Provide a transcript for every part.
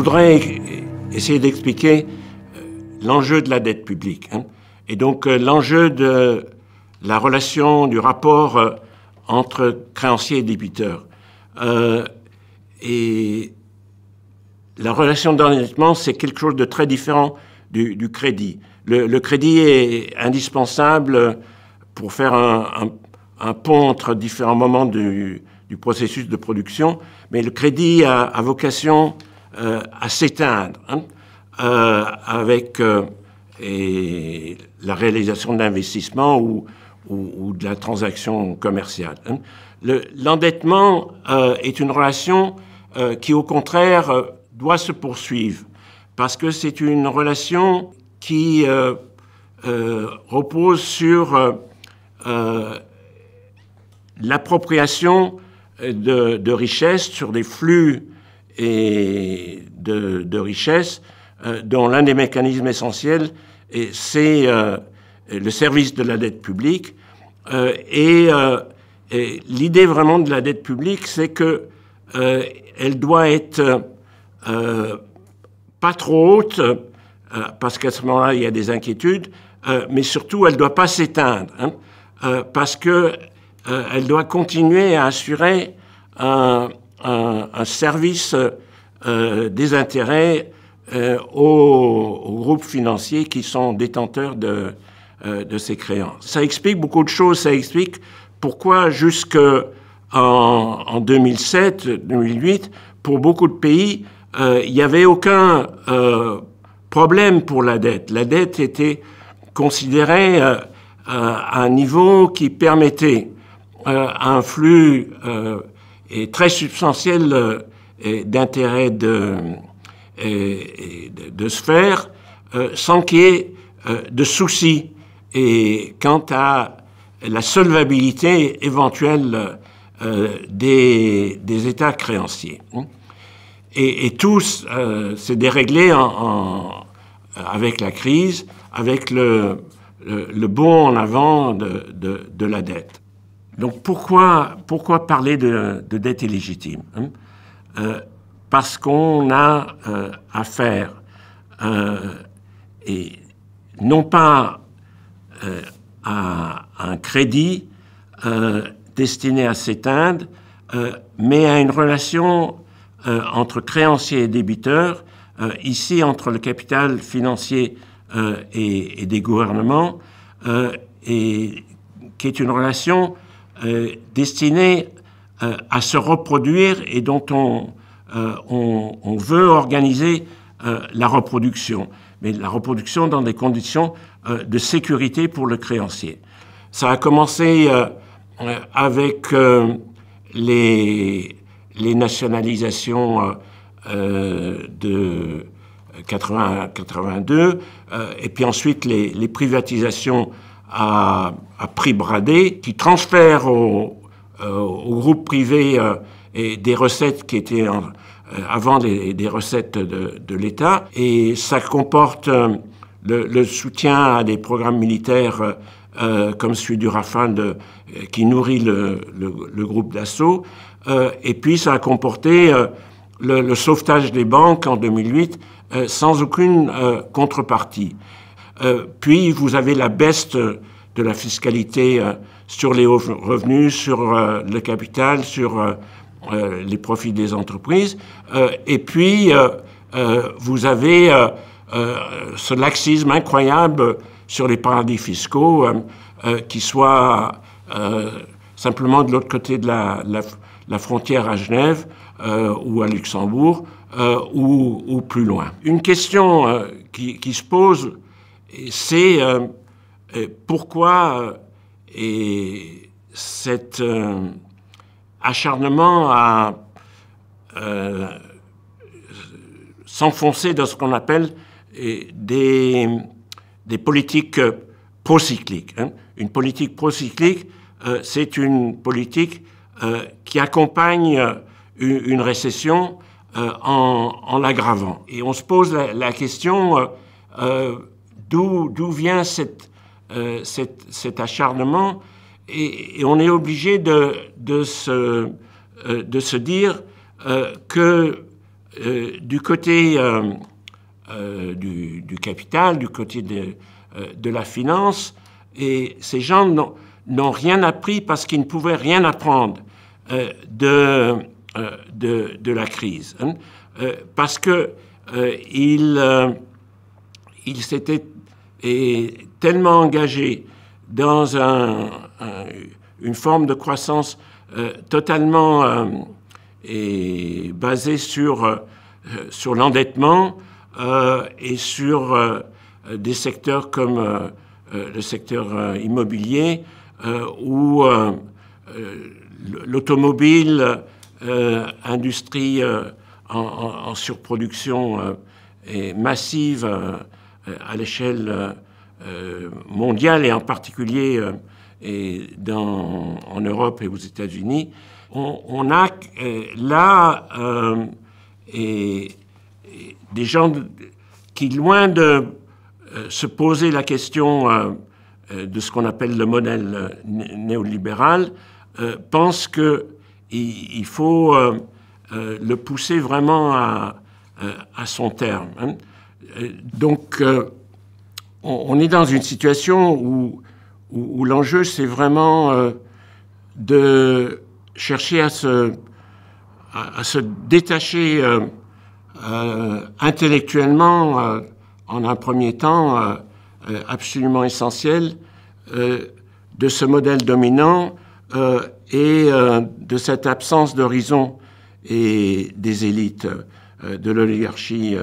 voudrais essayer d'expliquer l'enjeu de la dette publique. Et donc l'enjeu de la relation, du rapport entre créanciers et débiteurs. Et la relation d'endettement, c'est quelque chose de très différent du crédit. Le crédit est indispensable pour faire un pont entre différents moments du processus de production, mais le crédit a vocation à s'éteindre avec la réalisation d'investissements ou de la transaction commerciale. L'endettement est une relation qui, au contraire, doit se poursuivre, parce que c'est une relation qui repose sur l'appropriation de richesses, sur des flux et de richesses, dont l'un des mécanismes essentiels, c'est le service de la dette publique. Et l'idée vraiment de la dette publique, c'est que elle doit être pas trop haute, parce qu'à ce moment-là, il y a des inquiétudes, mais surtout, elle ne doit pas s'éteindre, parce que elle doit continuer à assurer un service des intérêts aux groupes financiers qui sont détenteurs de ces créances. Ça explique beaucoup de choses. Ça explique pourquoi jusqu'en 2007-2008, pour beaucoup de pays, il n'y avait aucun problème pour la dette. La dette était considérée à un niveau qui permettait un flux très substantiel d'intérêts de se faire sans qu'il y ait de soucis quant à la solvabilité éventuelle des États créanciers. Et tout s'est déréglé avec la crise, avec le bond en avant de la dette. Donc pourquoi parler de dette illégitime, parce qu'on a affaire, et non pas à un crédit destiné à s'éteindre, mais à une relation entre créanciers et débiteurs, ici entre le capital financier et des gouvernements, et qui est une relation destinée à se reproduire et dont on veut organiser la reproduction, mais la reproduction dans des conditions de sécurité pour le créancier. Ça a commencé avec les nationalisations de 82, et puis ensuite les privatisations à prix bradé, qui transfèrent au groupe privé et des recettes qui étaient avant des recettes de l'État. Et ça comporte le soutien à des programmes militaires comme celui du Rafale qui nourrit le groupe d'assaut. Et puis ça a comporté le sauvetage des banques en 2008 sans aucune contrepartie. Puis vous avez la baisse de la fiscalité sur les hauts revenus, sur le capital, sur les profits des entreprises. Et puis vous avez ce laxisme incroyable sur les paradis fiscaux, qui soit simplement de l'autre côté de la frontière à Genève ou à Luxembourg, ou plus loin. Une question qui se pose, c'est pourquoi cet acharnement à s'enfoncer dans ce qu'on appelle des politiques procycliques. Une politique procyclique, c'est une politique qui accompagne une récession en l'aggravant. Et on se pose la question d'où vient cet acharnement, et on est obligé de se dire que du côté du capital, du côté de la finance, et ces gens n'ont rien appris parce qu'ils ne pouvaient rien apprendre de la crise, hein, parce que ils s'étaient tellement engagés dans une forme de croissance totalement basée sur l'endettement et sur des secteurs comme le secteur immobilier ou l'automobile, industrie en surproduction massive à l'échelle mondiale et en particulier en Europe et aux États-Unis. On a là des gens qui, loin de se poser la question de ce qu'on appelle le modèle néolibéral, pensent qu'il faut le pousser vraiment à son terme, hein. Donc, on est dans une situation où l'enjeu, c'est vraiment de chercher à se détacher intellectuellement, en un premier temps, absolument essentiel, de ce modèle dominant et de cette absence d'horizon et des élites, de l'oligarchie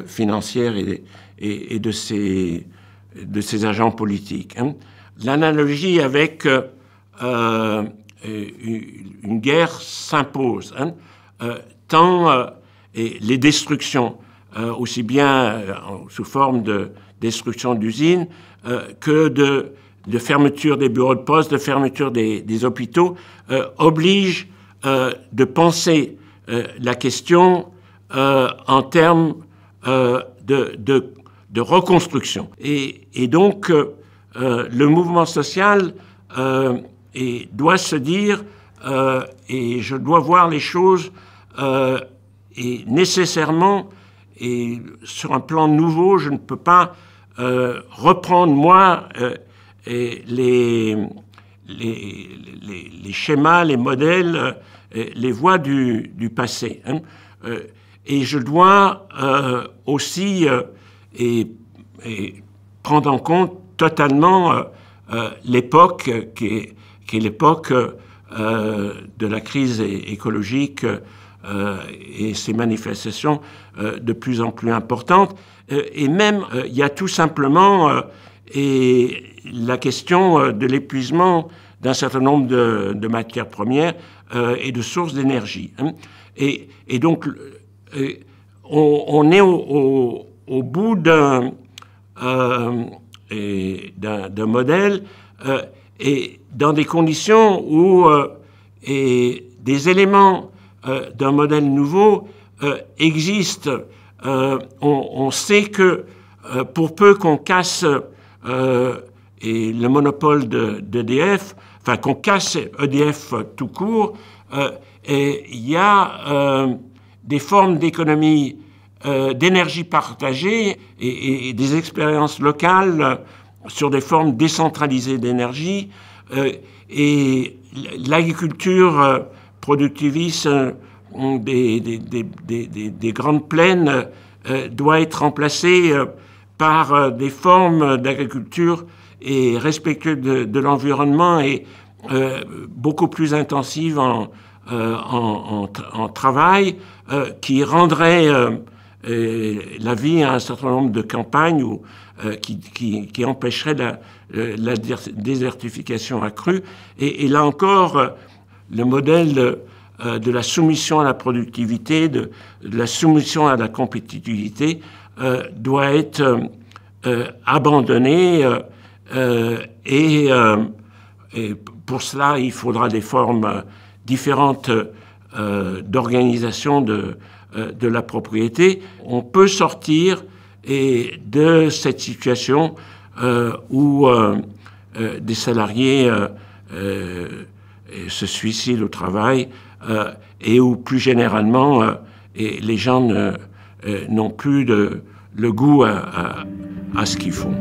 financière et de ses agents politiques, hein. L'analogie avec une guerre s'impose, hein, tant les destructions, aussi bien sous forme de destruction d'usines que de fermeture des bureaux de poste, de fermeture des hôpitaux, obligent de penser la question en termes de reconstruction. Et donc, le mouvement social doit se dire, et je dois voir les choses, et nécessairement, et sur un plan nouveau, je ne peux pas reprendre, moi, les schémas, les modèles, les voies du passé, hein. Et je dois aussi prendre en compte totalement l'époque qui est l'époque de la crise écologique et ses manifestations de plus en plus importantes. Et même, il y a tout simplement la question de l'épuisement d'un certain nombre de matières premières et de sources d'énergie, hein. Et donc, on est au bout d'un modèle et dans des conditions où des éléments d'un modèle nouveau existent. On sait que pour peu qu'on casse le monopole d'EDF, enfin qu'on casse EDF tout court, il y a des formes d'économie d'énergie partagée et des expériences locales sur des formes décentralisées d'énergie. Et l'agriculture productiviste des grandes plaines doit être remplacée par des formes d'agriculture et respectueuses de l'environnement et beaucoup plus intensives en travail, qui rendrait la vie à un certain nombre de campagnes ou qui empêcherait la désertification accrue. Et là encore, le modèle de la soumission à la productivité, de la soumission à la compétitivité doit être abandonné et pour cela, il faudra des formes différentes d'organisation de la propriété. On peut sortir de cette situation où des salariés se suicident au travail et où plus généralement et les gens n'ont plus le goût à ce qu'ils font.